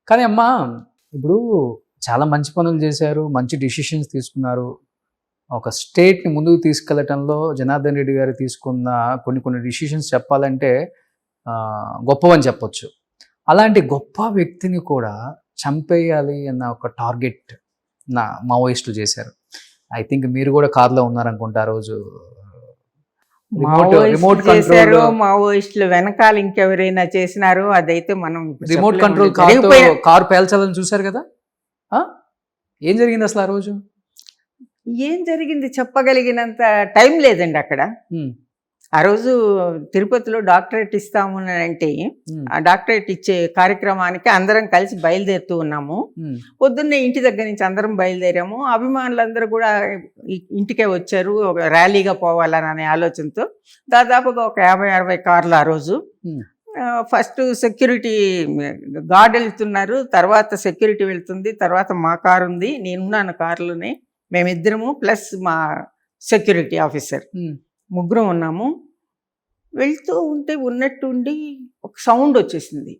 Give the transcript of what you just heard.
కానీ అమ్మా, ఇప్పుడు చాలా మంచి పనులు చేశారు, మంచి డిసిషన్స్ తీసుకున్నారు. ఒక స్టేట్‌ని ముందుకు తీసుకెళ్లటంలో జనార్దన్ రెడ్డి గారు తీసుకున్న కొన్ని డిసిషన్స్ చెప్పాలంటే గొప్పవని చెప్పొచ్చు. అలాంటి గొప్ప వ్యక్తిని కూడా చంపేయాలి అన్న ఒక టార్గెట్ మావోయిస్టులు చేశారు. ఐ థింక్ మీరు కూడా కార్‌లో ఉన్నారనుకుంటా ఆ రోజు. రిమోట్ చేశారు, కంట్రోల్ మావోయిస్టులు వెనకాల ఇంకెవరైనా చేసినారు, అదైతే మనం ఇప్పుడు రిమోట్ చెప్పలేము. కంట్రోల్ కారు పేల్చాలని చూశారు కదా. ఆ? ఏం జరిగింది అసలు ఆ రోజు? ఏం జరిగింది చెప్పగలిగినంత టైం లేదండి అక్కడ. ఉమ్, ఆ రోజు తిరుపతిలో డాక్టరేట్ ఇస్తాము అని అంటే ఉమ్, ఆ డాక్టరేట్ ఇచ్చే కార్యక్రమానికి అందరం కలిసి బయలుదేరుతూ ఉన్నాము. ఉమ్, పొద్దున్నే ఇంటి దగ్గర నుంచి అందరం బయలుదేరాము. అభిమానులందరూ కూడా ఇంటికే వచ్చారు, ఒక ర్యాలీగా పోవాలనే ఆలోచనతో. దాదాపుగా ఒక 50-60 కార్లు ఆ రోజు. ఉమ్, ఫస్ట్ సెక్యూరిటీ గార్డ్ వెళ్తున్నారు, తర్వాత సెక్యూరిటీ వెళ్తుంది, తర్వాత మా కారు ఉంది, నేనున్నాను కారులోనే. మేమిద్దరము ప్లస్ మా సెక్యూరిటీ ఆఫీసర్, ఉమ్, ముగ్గురం ఉన్నాము. వెళ్తూ ఉంటే ఉన్నట్టుండి ఒక సౌండ్ వచ్చేసింది.